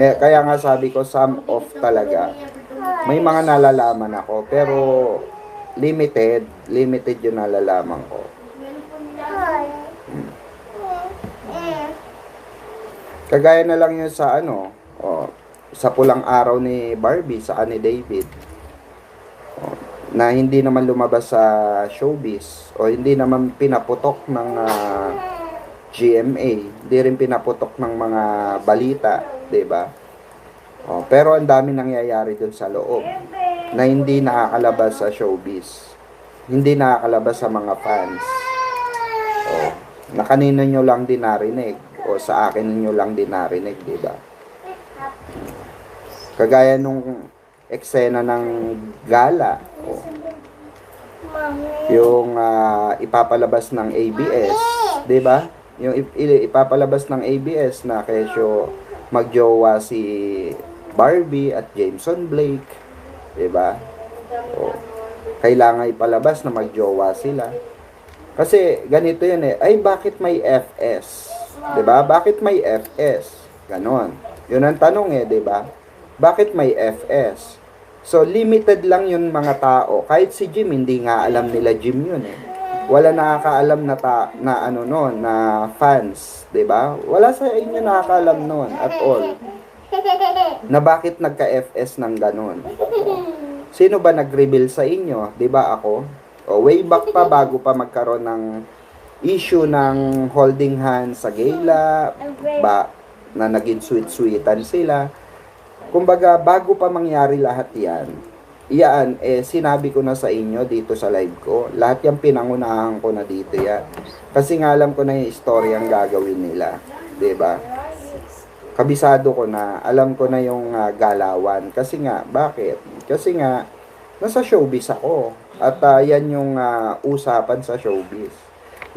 Kaya nga sabi ko, sum off talaga. May mga nalalaman ako, pero limited yung nalalaman ko. Kagaya na lang yun sa ano, sa pulang araw ni Barbie, sa ni David, na hindi naman lumabas sa showbiz, o hindi naman pinaputok ng GMA, hindi rin pinaputok ng mga balita, 'di ba? Pero ang dami nangyayari dun sa loob na hindi nakakalabas sa showbiz. Hindi nakakalabas sa mga fans. Na kanino nyo lang din narinig o sa akin nyo lang din narinig, di ba? Kagaya nung eksena ng gala, yung ipapalabas ng ABS, di ba? Yung ipapalabas ng ABS na kesyo magjowa si Barbie at Jameson Blake, 'di ba? Kailangan ipalabas na magjowa sila. Kasi ganito 'yun eh. Ay, bakit may FS? 'Di ba? Bakit may FS? Ganon. 'Yun ang tanong eh, 'di ba? Bakit may FS? So limited lang 'yun mga tao. Kahit si Jim, hindi nga alam nila Jim 'yun eh. Wala nakakaalam na ano noon, na fans, 'di ba? Wala sa inyo nakakaalam noon at all. Na bakit nagka-FS ng ganon. Sino ba nag-reveal sa inyo? 'Di ba ako? Way back pa, bago pa magkaroon ng issue ng holding hands sa gala, na naging sweet-sweetan sila. Kumbaga, bago pa mangyari lahat yan, sinabi ko na sa inyo dito sa live ko. Lahat yan pinangunahan ko na dito yan. Kasi nga alam ko na yung istoryang gagawin nila. 'Di ba? Kabisado ko na, alam ko na yung galawan. Kasi nga, bakit? Kasi nga, nasa showbiz ako. At yan yung usapan sa showbiz.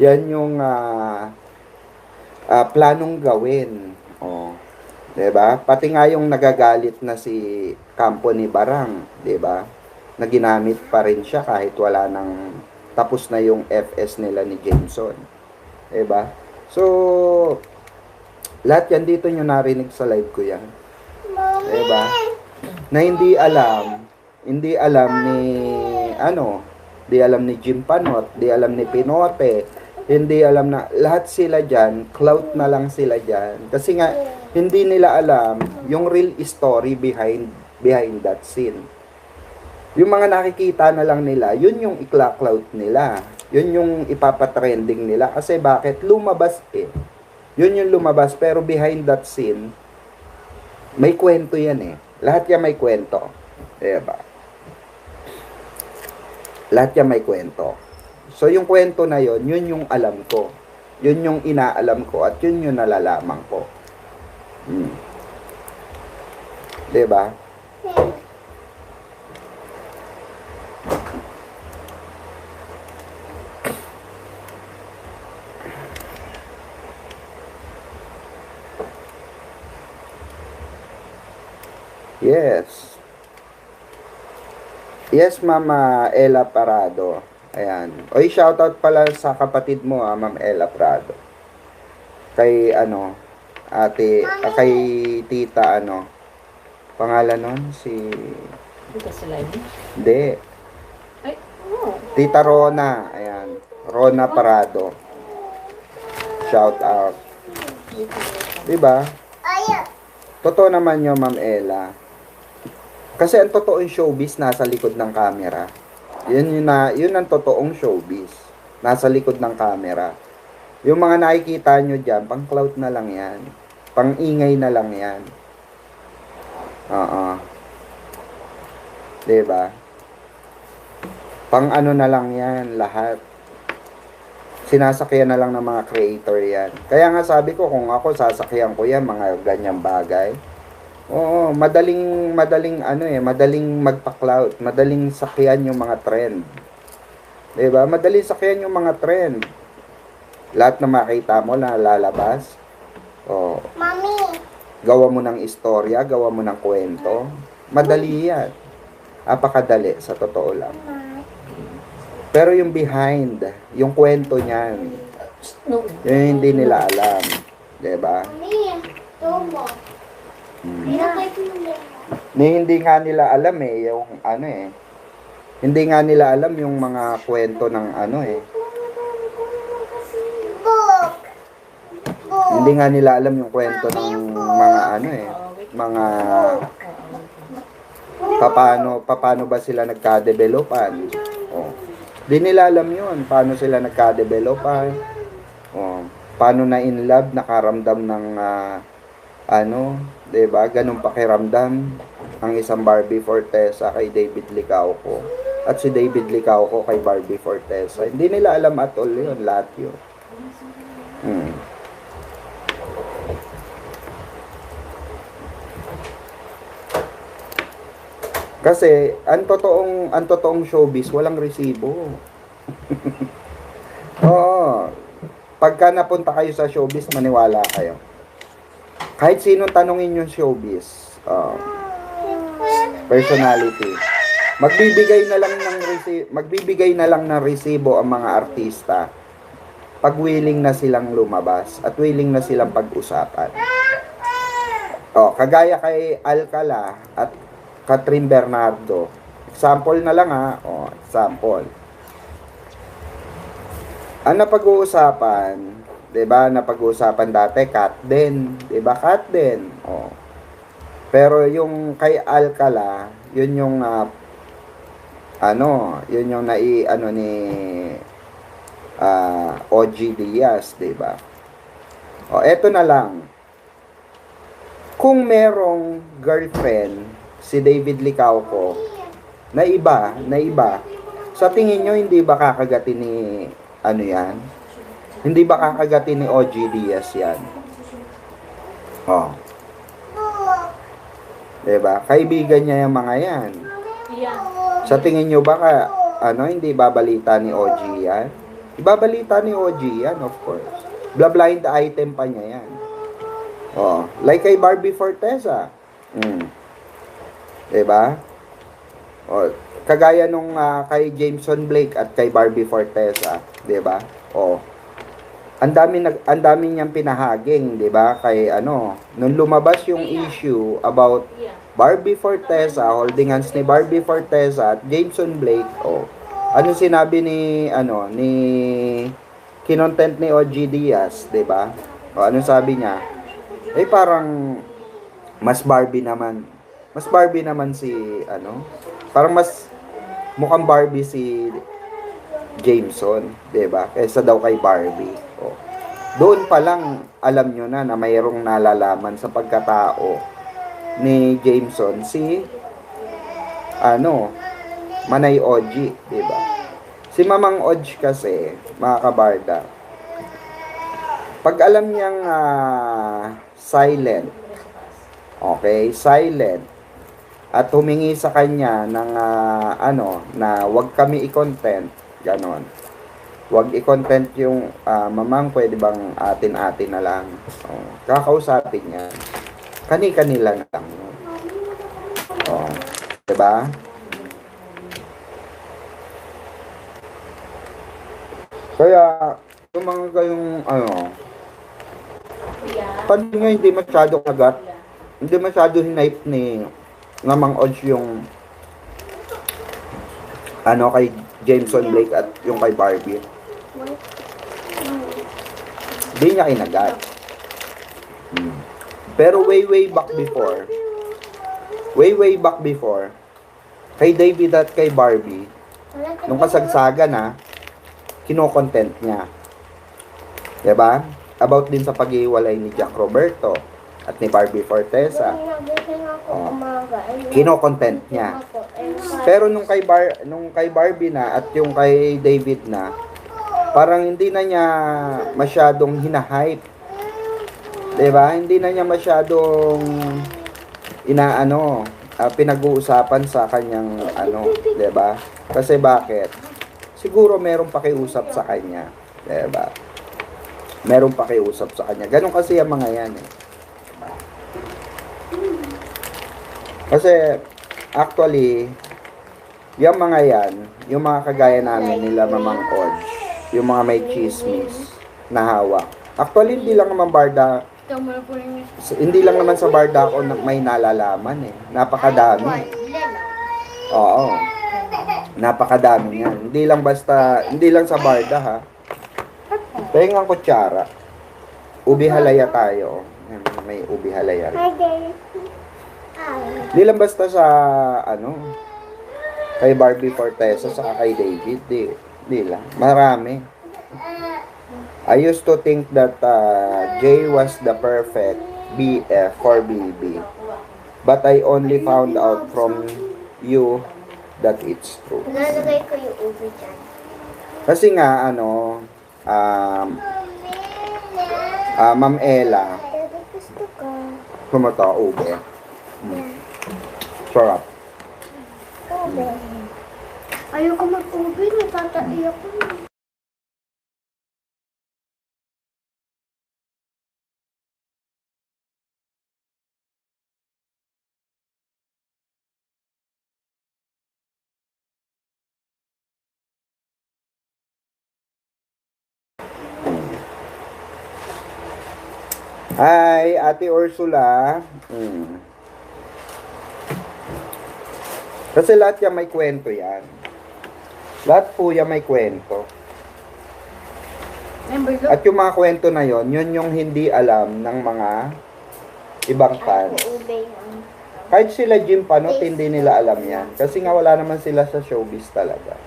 Yan yung planong gawin. Diba? Pati nga yung nagagalit na si Campo ni Barang, diba? Na ginamit pa rin siya kahit wala nang tapos na yung FS nila ni Jameson. Diba? So, lahat yan dito nyo narinig sa live ko yan. Diba? Na hindi alam ni Jim Panot, di alam ni Pinote, hindi alam na, lahat sila dyan, clout na lang sila dyan. Kasi nga, hindi nila alam yung real story behind that scene. Yung mga nakikita na lang nila, yun yung ikla-clout nila. Yun yung ipapatrending nila. Kasi bakit? Lumabas eh. Yun yung lumabas, pero behind that scene, may kwento yan eh. Lahat yan may kwento. Diba? Lahat yan may kwento. So, yung kwento na yun, yun yung alam ko. Yun yung inaalam ko at yun yung nalalaman ko. Diba? Yes. Yes, Mama Ella Parado. Ayan. Oy, shoutout pala sa kapatid mo, Ma'am Ella Prado. Kay kay Tita pangalan nun, Tita Salani? Hindi. Ay, Tita Rona. Ayan. Rona Parado. Shout out. Diba? Totoo naman yun, Ma'am Ella. Kasi ang totoong showbiz nasa likod ng camera. Yun ang totoong showbiz. Nasa likod ng camera. Yung mga nakikita nyo dyan, pang clout na lang yan. Pang ingay na lang yan. Diba? Pang ano na lang yan, lahat. Sinasakyan na lang ng mga creator yan. Kaya nga sabi ko, kung ako sasakyan ko yan, mga ganyang bagay. Oo, madaling magpa-cloud, madaling sakyan yung mga trend. 'Di ba? Madaling sakyan yung mga trend. Lahat na makita mo na lalabas. Mami, gawa mo ng istorya, gawa mo ng kwento. Madali 'yan. Apakadali sa totoo lang. Pero yung behind, yung kwento niyan, yun hindi nila alam. 'Di ba? Hindi nga nila alam yung ano Hindi nga nila alam yung mga kwento ng ano Hindi nga nila alam yung kwento ng mga ano mga paano ba sila nagka-developan. Oh. Di nila alam yun, paano sila nagka-developan. Oh. Paano na in love, nakaramdam ng ano, 'di ba? Ganun pakiramdam ang isang Barbie Fortesa kay David Licauco at si David Licauco kay Barbie Fortesa. Hindi nila alam at all yun, lahat yun. Kasi ang totoong showbiz walang resibo. Oo. Pagka napunta kayo sa showbiz, maniwala kayo. Kahit sinong tanungin yung showbiz, personality, magbibigay na lang ng resibo ang mga artista pag willing na silang lumabas at willing na silang pag-usapan. Kagaya kay Alcala at Catherine Bernardo. Example na lang example. Ang napag-uusapan, 'di ba? Napag-uusapan dati Kat din, 'di ba? Kat din. Pero yung kay Alcala, yun yung yun yung ni OG Diaz, 'di ba? Eto na lang. Kung merong girlfriend si David Licauco na iba, sa tingin nyo hindi ba kakagatin ni yan? Hindi ba kakagatin ni OG Diaz yan? Diba? Kaibigan niya yung mga yan. Sa tingin nyo ba hindi babalita ni OG yan? Ibabalita ni OG yan, of course. Blind item pa niya yan. Like kay Barbie Fortesa. Diba? Kagaya nung kay Jameson Blake at kay Barbie Fortesa, 'di ba? Ang dami niyang pinahaging, 'di ba? Kay nung lumabas yung issue about Barbie Fortesa, holding hands ni Barbie Fortesa at Jameson Blake, ano sinabi ni kinontent ni OG Diaz, 'di ba? Ano sabi niya? Parang mas Barbie naman si parang mas mukhang Barbie si Jameson, 'di ba? Kaysa daw kay Barbie. Doon pa lang alam nyo na mayroong nalalaman sa pagkatao ni Jameson si Manay OG, 'di ba? Si Mamang OG kasi, mga kabarda, pag alam niyang silent, silent, at humingi sa kanya ng na wag kami i-content, ganon. Wag i-content yung mamang, pwede bang atin-atin na lang. Kakausapin niya. Kani-kanila na lang. Diba? Kaya, yung mga kayong paano nga hindi masyado kagat, hindi masyado hinipe ni Mamang Odds yung kay Jameson Blake at yung kay Barbie. Hindi niya kinagat. Pero way back before, kay David at kay Barbie, nung kasagsagan kino-content niya. Diba? About din sa paghiwalay ni Jack Roberto at ni Barbie Fortesa. Kino-content niya. Pero nung kay Barbie na at yung kay David na, parang hindi na niya masyadong hinahype. Diba? Hindi na niya masyadong pinag-uusapan sa kanyang diba? Kasi bakit? Siguro merong pakiusap sa kanya. Diba? Merong pakiusap sa kanya. Ganon kasi ang mga yan Kasi actually, yung mga yan, yung mga kagaya namin nila Mamang Odds, yung mga may chismis na hawak. Actually, hindi lang naman barda Tama na po yung Hindi lang naman sa barda ako may nalalaman eh. Napakadami. Oo. Napakadami yan. Hindi lang sa barda ha. Tingnan ang kutsara. Ubi halaya tayo. Yan, may ubi halaya. Hindi lang basta sa, kay Barbie Fortesa, sa kay David. Di lang. Marami. I used to think that Jay was the perfect BF for BB. But I only found out from you that it's true. Lalagay ko yung ubi dyan. Kasi nga, Ma'am Ella, Daddy, gusto ko. kumato, ube. Sarap. Ubi. Ayoko mag-ubi. Natataiyak ko. Hi, Ate Ursula. Kasi lahat yan may kwento yan. Lahat po yan may kwento. At yung mga kwento na yon, yun yung hindi alam ng mga ibang fans. Ubi yung... Kahit sila Jim Panot, hindi nila alam yan. Kasi nga wala naman sila sa showbiz talaga.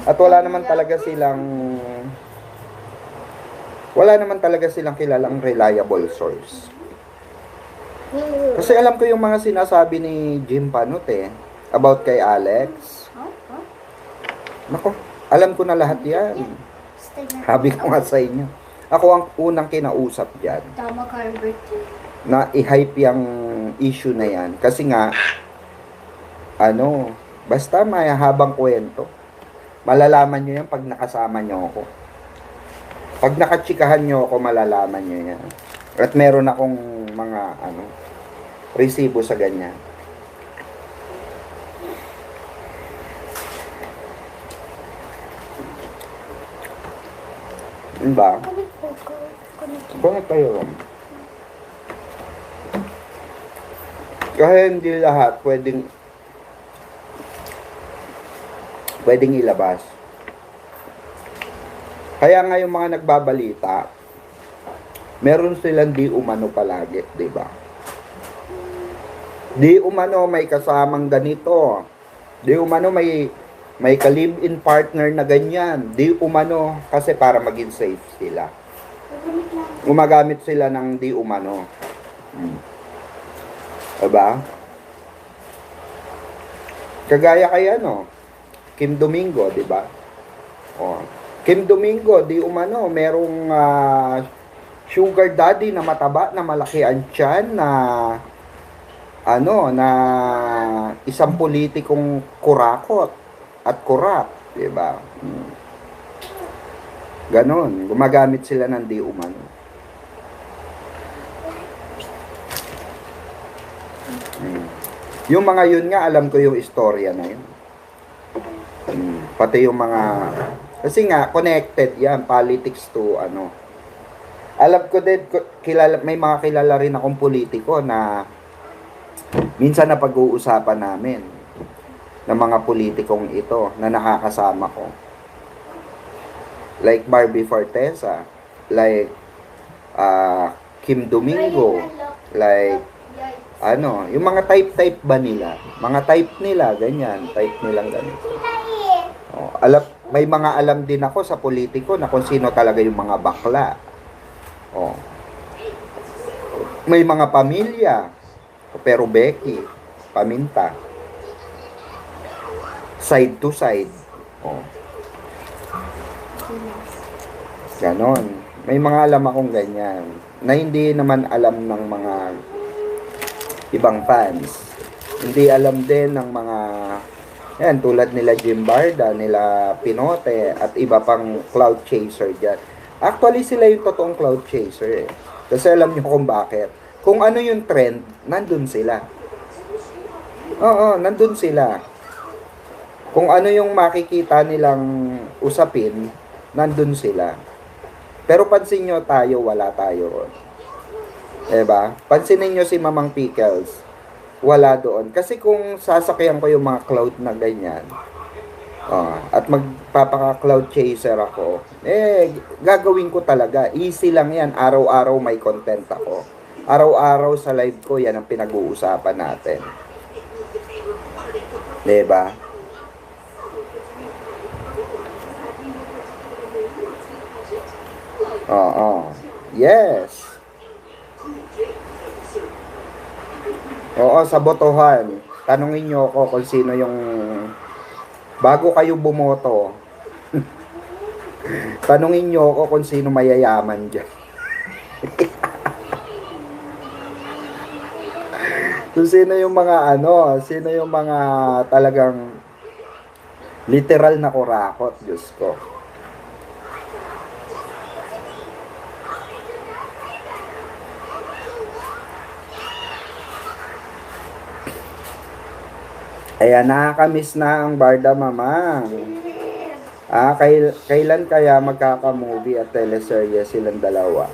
At wala naman talaga silang kilalang reliable source. Kasi alam ko yung mga sinasabi ni Jim Panot about kay Alex. Nako, alam ko na lahat yan. Sabi ko nga sa inyo. Ako ang unang kinausap dyan Tama ka, Albert. na i-hype yung issue na yan. Kasi nga, basta may habang kwento. Malalaman nyo yan pag nakasama nyo ako. Pag nakachikahan nyo ako, malalaman nyo yan. At meron akong mga, resibo sa ganyan. Diba? Connect kayo. Kasi hindi lahat pwedeng ilabas. Kaya nga yung mga nagbabalita, meron silang di umano palagi, di ba? Di umano may kasamang ganito. Di umano may ka-live-in partner na ganyan. Di umano kasi para maging safe sila. Gumagamit sila ng di umano. Diba? Kagaya kay Kim Domingo, di ba? Kim Domingo, di umano, merong sugar daddy na mataba, na malaki ang tiyan, na na isang politikong kurakot at kurap, di ba? Ganon, gumagamit sila ng di umano. Yung mga yun nga, alam ko yung istorya na yun. Pati yung mga, kasi nga, connected yan, politics to, Alam ko din, may mga kilala rin akong politiko na minsan na pag-uusapan namin ng mga politikong ito na nakakasama ko. Like Barbie Fortesa, like Kim Domingo, like yung mga type ba nila? Mga type nila, ganyan. Type nilang ganito. May mga alam din ako sa politiko na kung sino talaga yung mga bakla. May mga pamilya. Pero Becky, paminta. Side to side. Ganon. May mga alam akong ganyan. Na hindi naman alam ng mga ibang fans. Hindi alam din ng mga tulad nila Jim Barda, nila Pinote, at iba pang cloud chaser dyan. Actually, sila yung totoong cloud chaser Kasi alam nyo kung bakit. Kung ano yung trend, nandun sila. Oo, nandun sila. Kung ano yung makikita nilang usapin, nandun sila. Pero pansin nyo tayo, wala tayo ron. Diba? Pansinin nyo si Mamang Pickles. Wala doon. Kasi kung sasakyan ko yung mga cloud na ganyan, at magpapaka-cloud chaser ako, gagawin ko talaga. Easy lang yan. Araw-araw may content ako. Araw-araw sa live ko, yan ang pinag-uusapan natin. Diba? Oo. Yes. Oo, sa botohan. Tanungin nyo ako kung sino yung bago kayo bumoto. Tanungin nyo ako kung sino mayayaman dyan. Kung sino yung mga sino yung mga talagang literal na kurakot, Diyos ko. Ayan, nakakamiss na ang Barda Mamang. Kailan kaya magkaka-movie at teleserye silang dalawa?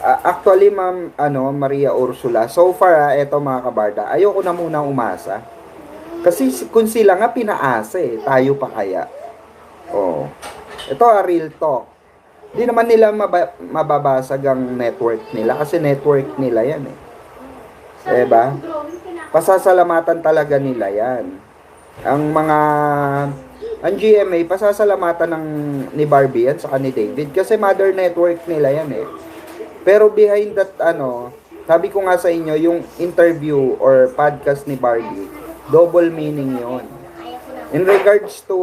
Actually, Ma'am, Maria Ursula, so far, eto mga kabarda, ayoko na muna umasa. Kasi kung sila nga pinaasa tayo pa kaya? Oh. Ito, real talk. Hindi naman nila mababasag ang network nila kasi network nila yan Diba? Pasasalamatan talaga nila yan. Ang GMA, pasasalamatan ni Barbie yan saka ni David kasi mother network nila yan Pero behind that, sabi ko nga sa inyo, yung interview or podcast ni Barbie, double meaning yon. In regards to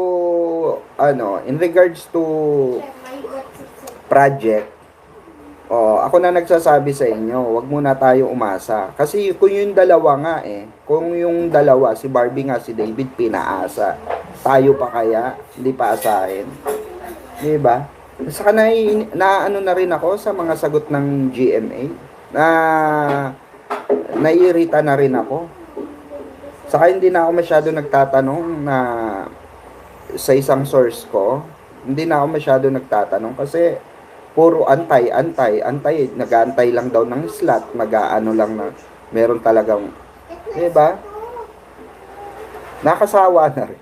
project, ako na nagsasabi sa inyo, wag muna tayo umasa. Kasi kung yung dalawa nga kung yung dalawa, si Barbie nga, si David, pinaasa, tayo pa kaya, hindi pa asahin. Diba? Saka na na rin ako sa mga sagot ng GMA, naiirita na rin ako. Saka hindi na ako masyado nagtatanong na sa isang source ko, hindi na ako masyado nagtatanong kasi puro antay, nag-aantay lang daw ng slot, lang na meron talagang, diba? Nakasawa na rin.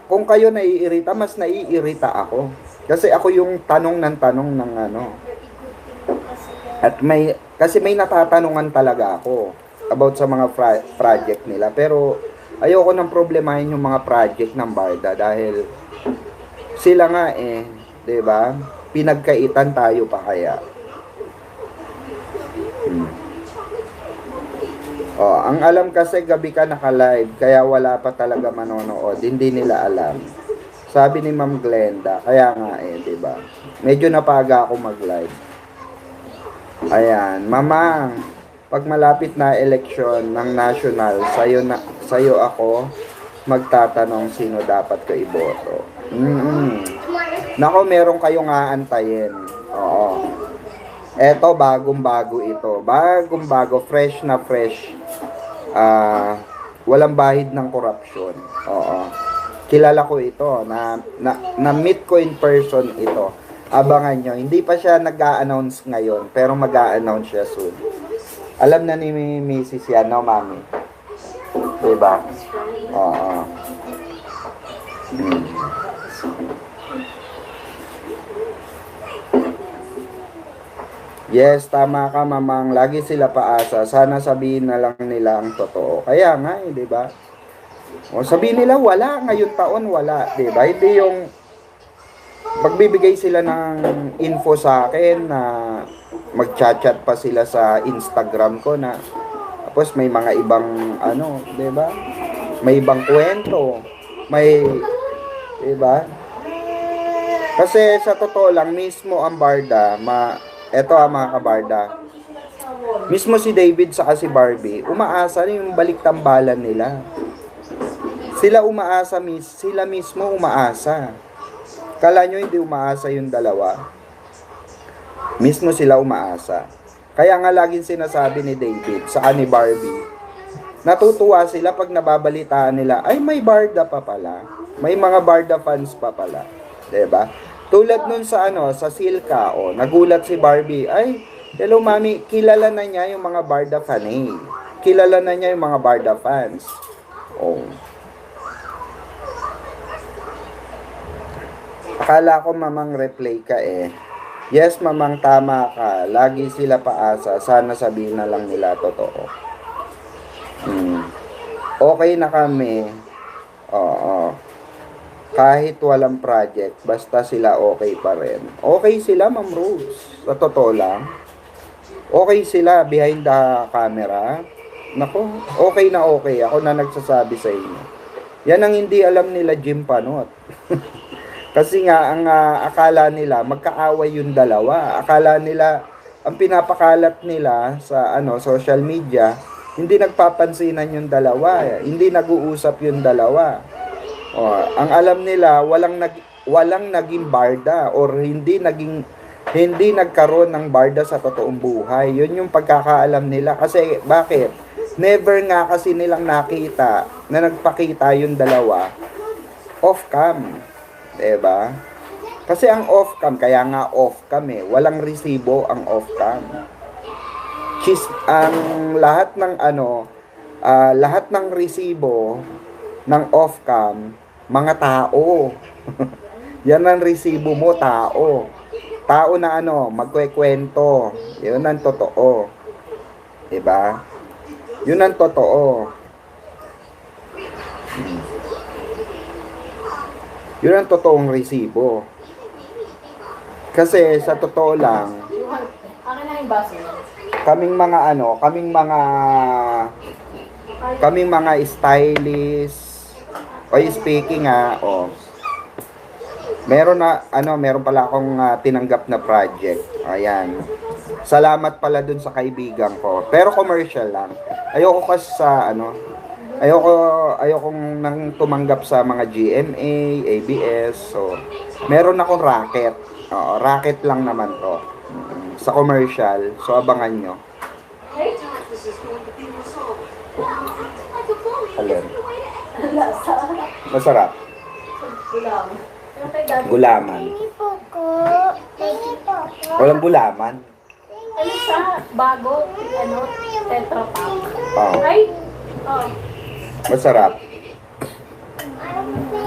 Kung kayo naiirita, mas naiirita ako. Kasi ako yung tanong ng kasi may natatanungan talaga ako about sa mga project nila. Pero ayoko nang problemahin yung mga project ng Barda dahil sila nga 'di ba? Pinagkaitan tayo pa kaya. Ang alam kasi gabi ka naka-live kaya wala pa talaga manonood. Hindi nila alam. Sabi ni Ma'am Glenda, kaya nga 'di ba? Medyo napaga ako mag-live. Ayan, Mamang, pag malapit na eleksyon ng national, sayo ako magtatanong sino dapat ko iboto. Nako, meron kayong aantayin. Oo. Eto, bagong-bago ito. Bagong-bago, fresh na fresh. Walang bahid ng korupsyon. Oo. Kilala ko ito. Na-meet ko in person ito. Abangan nyo. Hindi pa siya nag-a-announce ngayon, pero mag-a-announce siya soon. Alam na ni Mrs. yan, no, Mami? Diba? Oo. Yes, tama ka, Mamang. Lagi sila paasa. Sana sabihin na lang nila ang totoo. Kaya nga, di ba? Sabihin nila, wala. Ngayon taon, wala. Di ba? Hindi yung magbibigay sila ng info sa akin na mag-chat-chat pa sila sa Instagram ko na tapos may mga ibang di ba? May ibang kwento. May, di ba? Kasi sa totoo lang, mismo ang Barda, eto mga kabarda, mismo si David saka si Barbie, umaasa na yung baliktambalan nila. Sila mismo umaasa. Kala nyo hindi umaasa yung dalawa? Mismo sila umaasa. Kaya nga laging sinasabi ni David saka ni Barbie, natutuwa sila pag nababalitaan nila, ay may Barda pa pala. May mga Barda fans pa pala. Diba? Tulad nun sa sa Silka, nagulat si Barbie, ay Hello, mami. Kilala na niya yung mga Barda fan eh. Kilala na niya yung mga Barda fans. Oh. Akala ko mamang replay ka eh. Yes, mamang tama ka. Lagi sila paasa. Sana sabihin na lang nila totoo. Okay na kami. Oo. Kahit walang project, basta sila okay pa rin. Okay sila, Ma'am Rose. Sa totoo lang. Okay sila behind the camera. Nako, okay na okay. Ako na nagsasabi sa inyo. Yan ang hindi alam nila Jim Panot. Kasi nga, ang akala nila, magkaaway yung dalawa. Akala nila, ang pinapakalat nila sa social media, hindi nagpapansinan yung dalawa. Hindi nag-uusap yung dalawa. Ang alam nila, walang naging barda or hindi nagkaroon ng barda sa totoong buhay. Yun yung pagkakaalam nila. Kasi, bakit? Never nga kasi nilang nakita na nagpakita yung dalawa off-cam. Diba? Kasi ang off-cam, kaya nga off-cam eh. Walang resibo ang off-cam. Ang lahat ng resibo ng off-cam, mga tao. Yan ang resibo mo, tao. Tao na magkwekwento. Yun ang totoo. Diba? Yun ang totoo. Yun ang totoong resibo. Kasi sa totoo lang, Akin na yung baso. kaming mga stylist, speaking meron pala akong tinanggap na project. Ayan. Salamat pala dun sa kaibigan ko. Pero commercial lang. Ayoko kasi ayokong nang tumanggap sa mga GMA, ABS. So, meron akong racket. Racket lang naman to. Sa commercial. So, abangan nyo. Alin? Masarap. Gulaman. Tingin po ko. Tingin po ko. Walang gulaman. Ano sa bago, Tetra Pak. Oh, Ay, masarap.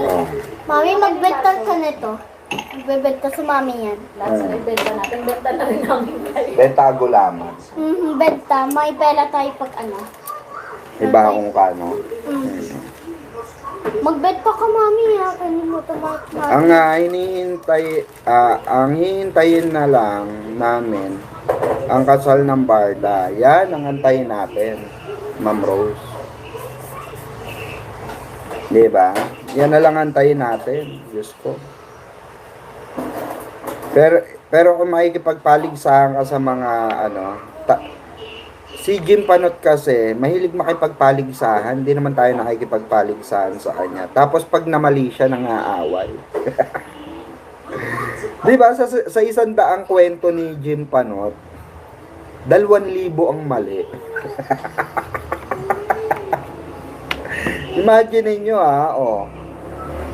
Oh. Mami, magbenta ka nito. Magbebenta sa mami yan. lahat sa benta natin, benta na rin namin kayo. Benta gulaman. Benta. May pera tayo pag Iba akong kano. Magbenta ka mami ha. Kalimutan mo. Ang hihintayin na lang namin ang kasal ng Barda. Yan ang antayin natin, Ma'am Rose. Diba? Yan na lang antayin natin. Diyos ko. Pero kung makikipagpaligsahan ka sa mga si Jim Panot kasi mahilig makipagpaligsahan, hindi naman tayo nakikipagpaligsahan sa kanya. Tapos pag namali siya, nangaaway. Diba? Sa 100 kwento ni Jim Panot, 2,000 ang mali. Imagine niyo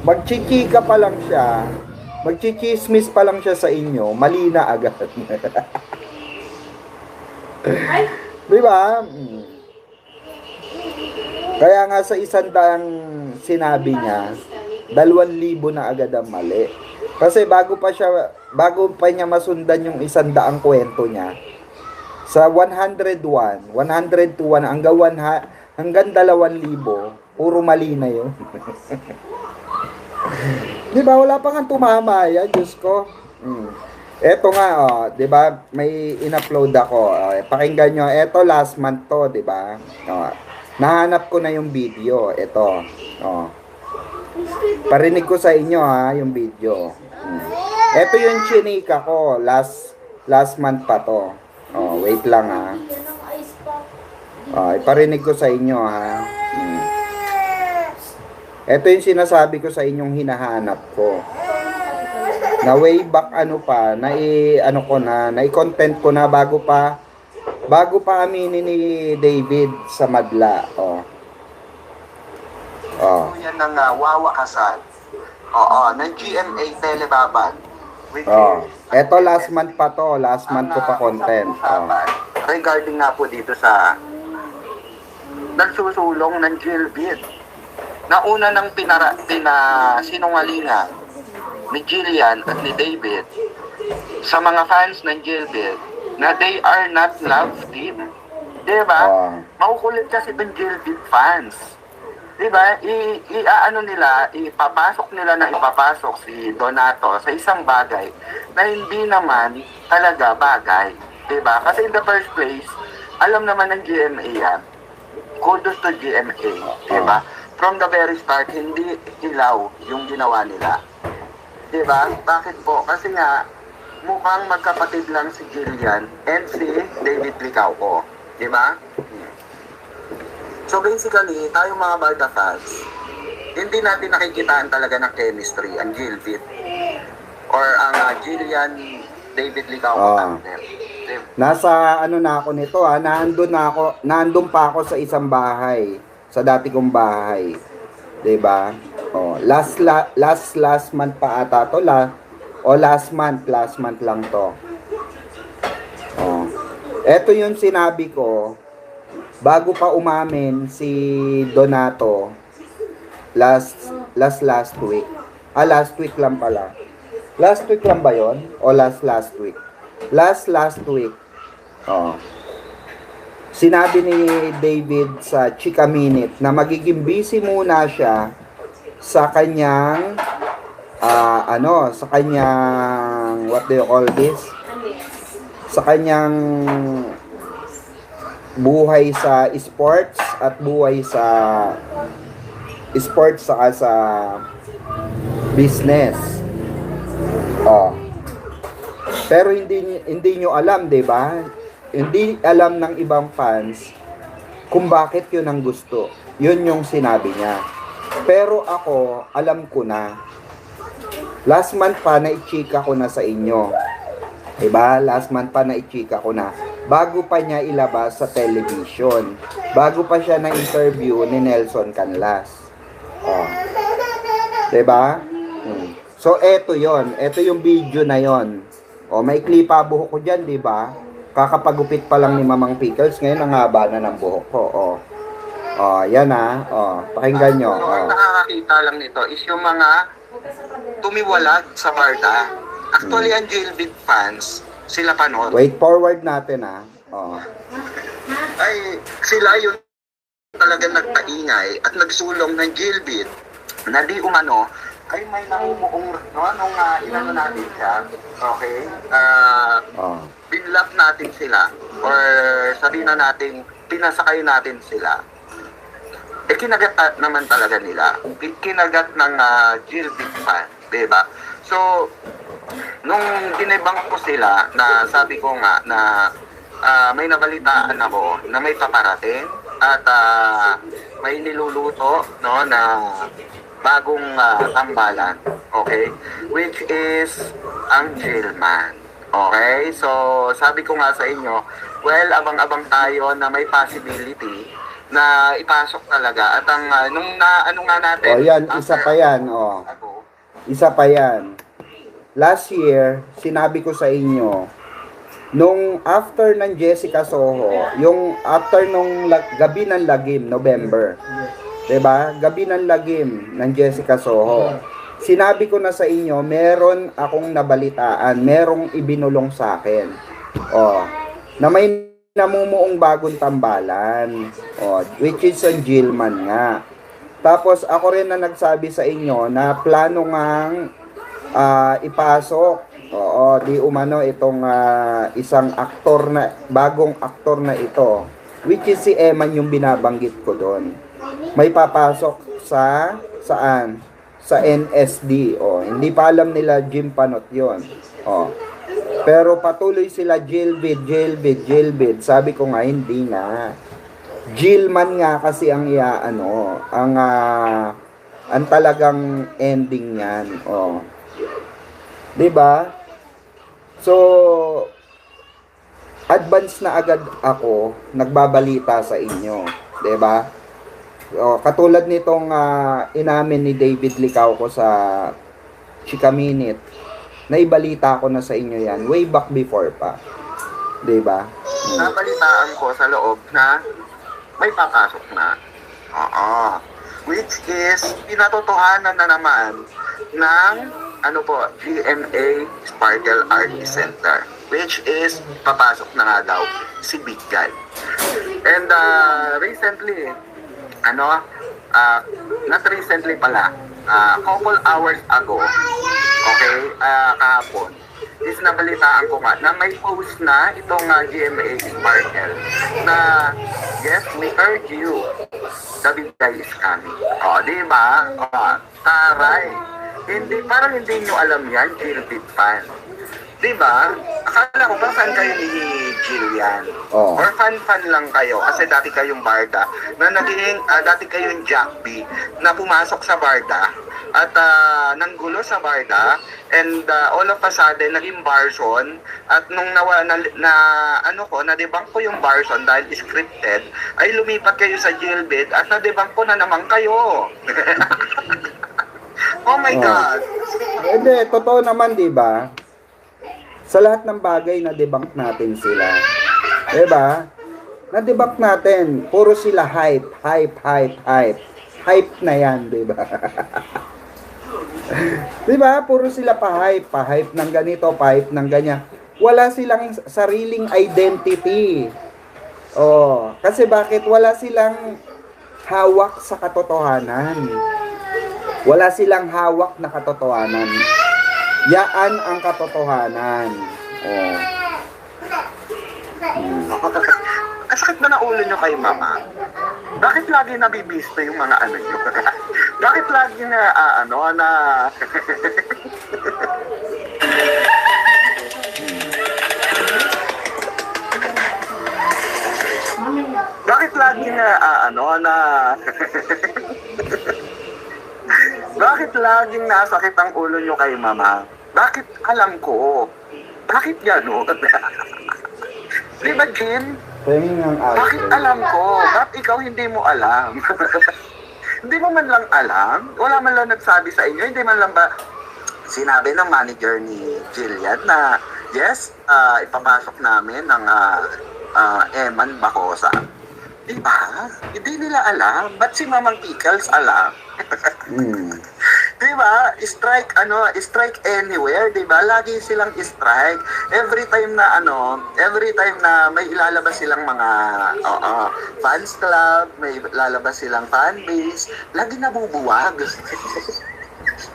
magchichika pa lang siya, magchichismis pa lang siya sa inyo, mali na agad. Ay, diba? Kaya nga sa 100 sinabi niya, 2,000 na agad ang mali. Kasi bago pa niya masundan yung 100 kwento niya, sa 101 hanggang 2,000, puro mali na yun. Di ba? Wala pa nga tumama yan, Diyos ko. Eto nga, di ba? May in-upload ako. Pakinggan nyo. Eto, last month to, di ba? Nahanap ko na yung video. Eto. Parinig ko sa inyo, yung video. Eto yung chinika ko. Last month pa to. Wait lang, iparinig ko sa inyo, Ito yung sinasabi ko sa inyong hinahanap ko. Na way back na-content ko na bago pa aminin ni David sa madla. Yan ang wawakasan. Ng GMA Telebaban. Which Oh. is, Eto last month pa to. Last month ko pa content. Oh. regarding nga po dito sa nagsusulong ng Gilbit. Nauna ng pinasinungalingan ni Jillian at ni David sa mga fans ng Gilbit na they are not love team. Diba? Oh. Makukulit kasi ng Gilbit fans. Diba? Ano nila, ipapasok nila na ipapasok si Donato sa isang bagay na hindi naman talaga bagay. Diba? Kasi in the first place, alam naman ng GMA yan. Kudos to GMA. Diba? From the very start, hindi ilaw yung ginawa nila. Diba? Bakit po? Kasi nga, mukhang magkapatid lang si Jillian and si David Licauco. Diba? So basically, tayong mga Barda fans, hindi natin nakikitaan talaga ng chemistry ang Gilbit or ang Jillian David Licauco tandem. Nasa ano na ako nito naandun pa ako sa isang bahay, sa dati kong bahay. 'Di ba? Oh, last month pa ata to last month lang to. Oh. Ito yung sinabi ko bago pa umamin si Donato last week. Last week lang pala. Last week lang ba yon? O last week? Last week. Oh. Sinabi ni David sa Chika Minute na magiging busy muna siya sa kanyang sa kanyang what do you call this? Sa kanyang buhay sa sports at buhay sa sports saka sa business. Oh. Pero hindi nyo alam, 'di ba? Hindi alam ng ibang fans kung bakit 'yun ang gusto. 'Yun yung sinabi niya. Pero ako, alam ko na. Last month pa na-ichika ko na sa inyo. 'Di ba? Last month pa na-ichika ko na. Bago pa niya ilabas sa television. Bago pa siya na-interview ni Nelson Canlas. Oh. 'Di ba? So eto 'yon. Eto yung video na 'yon. Oh, may klipa buhok ko diyan, 'di ba? Kakapagupit pa lang ni Mamang Pickles, ngayon ang haba na ng buhok ko. Oh. Oh, yan Oh, pakinggan nyo. So, ang nakakakita lang nito is yung mga tumiwalag sa Barda. Actually, ang Gilbit fans, sila pa noon. Wait, forward natin Oh. Ay, sila yung talagang nagpaingay at nagsulong ng Gilbit na di umano ay may namumuong nung inano natin siya, okay? Binlap natin sila or sabihin na natin pinasakay natin sila. Kinagat naman talaga nila. Kinagat ng Gilbit fan, diba? So, nung dinibang ko sila na sabi ko nga na may nabalitaan ako na may paparating at may niluluto no na bagong tambalan, okay, which is ang Gilman. Okay, so sabi ko nga sa inyo, well, abang-abang tayo na may possibility na ipasok talaga at ang ano nga natin. Yan, isa pa yan, Isa pa yan. Last year, sinabi ko sa inyo, nung after ng Jessica Soho, yung after nung gabi ng lagim, November, 'di ba? Gabi ng lagim ng Jessica Soho. Sinabi ko na sa inyo, meron akong nabalitaan, merong ibinulong sa akin. Na may namumuong bagong tambalan. Which is ang Gilman nga. Tapos ako rin na nagsabi sa inyo na plano ngang ipasok. Di umano itong isang aktor na, bagong aktor na ito. Which is si Eman yung binabanggit ko doon. May papasok sa saan? Sa NSD. Hindi pa alam nila Jim Panot yon. Pero patuloy sila Gilbit. Sabi ko nga hindi na. Gilman nga kasi ang ang talagang ending niyan. 'Di ba? So advance na agad ako nagbabalita sa inyo, 'di ba? Katulad nitong inamin ni David Licauco sa Chika Minute Naibalita ko na sa inyo yan way back before pa. 'Di ba? Nabalitaan ko sa loob na may papasok na. Oo. Which is, pinatotohanan na naman ng, GMA Sparkle Art Center. Which is, papasok na nga daw si Big Guy. And recently, not recently pala, couple hours ago, okay, kahapon, is nabalitaan ko nga na may post na itong GMA Sparkle na, yes, we heard you. The Big Guy is coming. O, di ba? O, taray. Parang hindi nyo alam yan, Gilbit fan. Di ba? Akala ko ba fan kayo ni Jillian? Oh. Or fan lang kayo kasi dati kayong Barda na naging, dati kayong Jack B na pumasok sa Barda at nanggulo sa Barda and all of a sudden naging Barson at nung na-debunk ko yung Barson dahil scripted ay lumipat kayo sa Gilbit at na-debunk ko na naman kayo. Oh my God. Hindi, totoo naman, 'di ba? Sa lahat ng bagay na debunk natin sila. 'Di ba? Na-debunk natin, puro sila hype. Hype na 'yan, 'di ba? 'Di ba? Puro sila pa-hype ng ganito, pa-hype ng ganyan. Wala silang sariling identity. Oh, kasi bakit wala silang hawak sa katotohanan? Wala silang hawak na katotohanan. Yaan ang katotohanan. Oh. Ang sakit ba na ulo nyo kay Mama? Bakit lagi nabibisto yung mga ano nyo? Bakit lagi na, Bakit lagi na, Bakit laging nasakit ang ulo nyo kay Mama? Bakit alam ko? Bakit gano'n? Di ba, Jin? Bakit alam ko? Bakit ikaw hindi mo alam? Hindi mo man lang alam? Wala man lang nagsabi sa inyo? Hindi man lang ba sinabi ng manager ni Jillian na yes, ipapasok namin ng Eman Bacosa? Diba? Hindi nila alam. Ba't si Mamang Pickles alam? Diba? Strike anywhere, diba? Lagi silang strike. Every time na may ilalabas silang mga fans club, may lalabas silang fan base, lagi nabubuwag.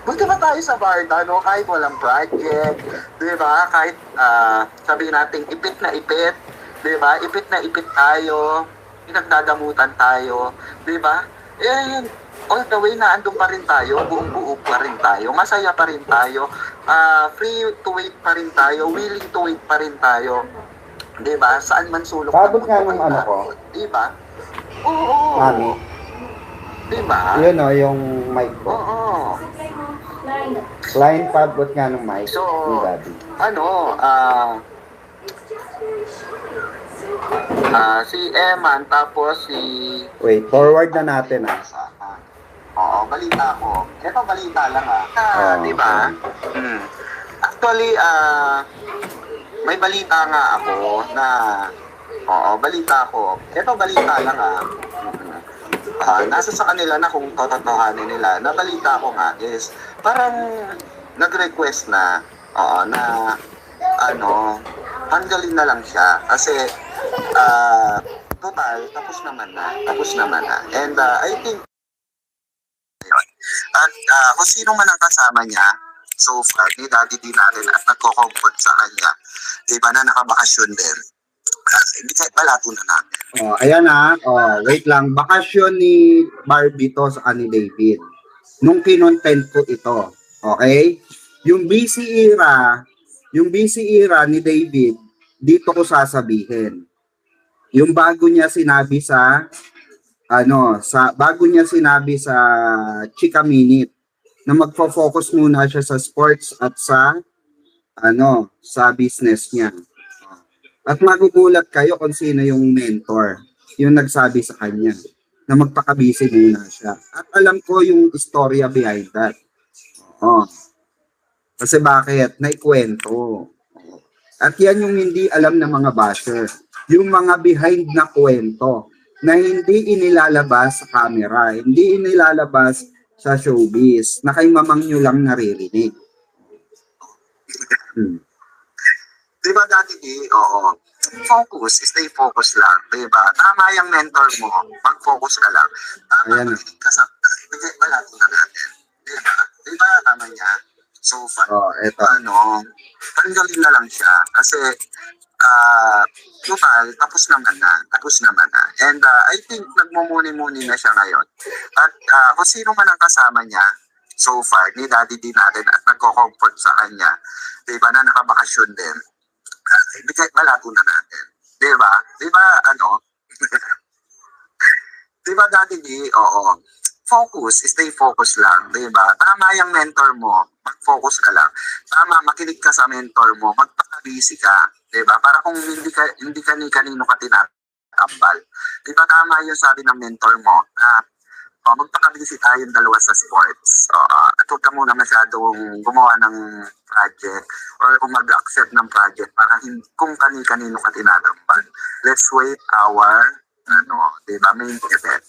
Buti ba tayo sa Barda, no? Kahit walang project, diba? Kahit sabihin natin ipit na ipit, diba? Ipit na ipit tayo, pinagdadamutan tayo, di ba? Yun, all the way na andun pa rin tayo, buong-buo pa rin tayo, masaya pa rin tayo, free to wait pa rin tayo, willing to wait pa rin tayo, di ba? Saan man sulok Pabot nga ng ano ko. Di ba? Oo. Mami. Di ba? Yun o, yung mic ko. Oo. Line pabot nga ng mic So, ni Daddy. Si Eman, tapos si... Wait, forward na natin Oo, balita ko. Ito balita lang di ba? Actually, may balita nga ako na... balita ko. Ito balita lang nasa sa kanila na kung tototohanin nila. Na balita ko nga is, parang nag-request na, tanggalin na lang siya. Kasi, total, tapos naman na. And I think, at kung sino man ang kasama niya, so far, ni Daddy din natin at nagko-comfort sa kanya, diba na nakabakasyon din. Hindi kahit balato na natin. Ayan wait lang. Bakasyon ni Barbie to sa ni David. Nung kinontent ko ito. Okay? Yung busy era ni David, dito ko sasabihin. Yung bago niya sinabi sa Chika Minute na magfo-focus muna siya sa sports at sa business niya. At magugulat kayo kung sino yung mentor, yung nagsabi sa kanya na magpakabisi muna siya. At alam ko yung istorya behind that. Kasi bakit? Naikwento. At yan yung hindi alam ng mga basher. Yung mga behind na kwento na hindi inilalabas sa camera, hindi inilalabas sa showbiz, na kay mamang nyo lang naririnig. Di ba dati oo, stay focus lang, di ba? Tama yung mentor mo, mag-focus ka lang. Tama, Ayan. makinig ka sa, bigay balato na natin. Di ba? Di ba, tama niya? So far, Eto. tanggalin na lang siya. Kasi, total, tapos naman na. And I think nagmumuni-muni na siya ngayon. At kung sino man ang kasama niya, so far, ni Daddy D natin at nagko-comfort sa kanya, di ba, na nakabakasyon din, ibigay balato na natin. Di ba? Di ba, di ba, Daddy D, oo, stay focus lang, di ba? Tama yung mentor mo, mag-focus ka lang. Tama, makinig ka sa mentor mo, magpaka-busy ka, di ba? Para kung hindi ka ni kanino ka tinatambal. Di ba tama yung sabi ng mentor mo na magpaka-busy tayong dalawa sa sports. At huwag ka muna masyadong gumawa ng project or mag-accept ng project para kung kanino ka tinatambal. Let's wait our di ba, main event.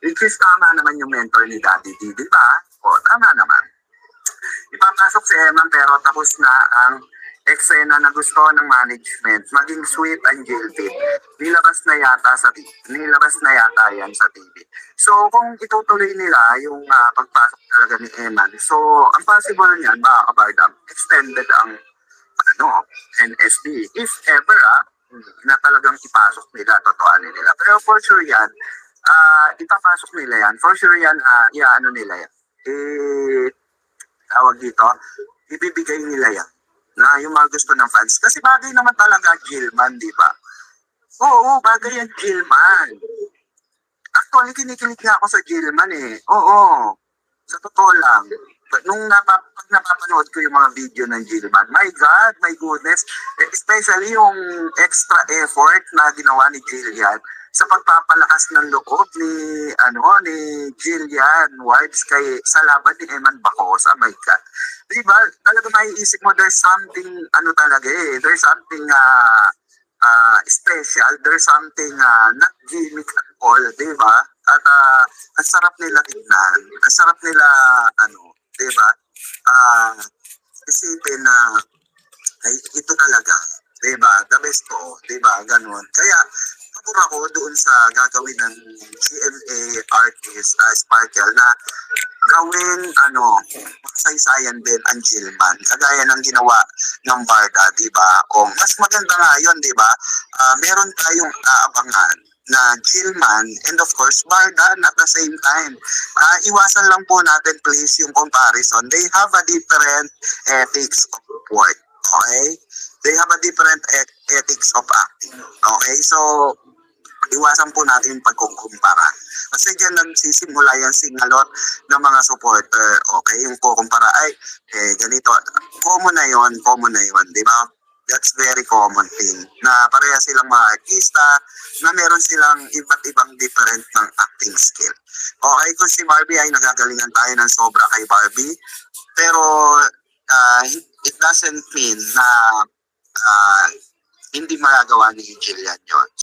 Which is tama naman yung mentor ni Daddy D, di ba? Tama naman. Ipapasok si Eman pero tapos na ang eksena na gusto ng management, maging Sweet and Gilbert. Nilabas na yata yan sa TV. So, kung itutuloy nila yung pagpasok talaga ni Eman, so, ang possible niyan, baka kabardam, extended ang NSD. If ever, na talagang ipasok nila, totoanin nila. Pero for sure yan, ipapasok nila yan. For sure yan, nila yan. Tawag dito, ibibigay nila yan na yung mga gusto ng fans. Kasi bagay naman talaga Gilman, di ba? Oo, bagay yan Gilman. Actually, kinikilig nga ako sa Gilman eh. Oo, sa totoo lang. Nung pag napapanood ko yung mga video ng Gilman, my God, my goodness, especially yung extra effort na ginawa ni Jillian sa pagpapalakas ng loob ni Jillian Wipes sa laban ni Eman Bacosa, my God. Diba, talaga maiisip mo, there's something, there's something special, there's something not gimmick at all, diba? At ang sarap nila tignan, ang sarap nila, diba? Isipin na, ay, ito talaga, diba? The best ko, diba? Ganun. Kaya, pabor ako doon sa gagawin ng GMA artist, Sparkle, na gawin, masaysayan din ang Gilman. Kagaya ng ginawa ng Barda, diba? O, mas maganda nga yun, diba? Meron tayong aabangan na Gilman and of course Barda at the same time. Iwasan lang po natin please yung comparison. They have a different ethics of work. Okay? They have a different ethics of acting. Okay? So, iwasan po natin yung pagkukumpara. Kasi dyan nagsisimula yan singalot ng mga supporter. Okay? Yung kukumpara, ganito. Common na yun, di ba? That's very common thing. Na pareha silang mga artista, na meron silang iba't ibang different ng acting skill. Okay, kung si Barbie ay nagagalingan tayo ng sobra kay Barbie, pero it doesn't mean na hindi magagawa ni Jillian yun.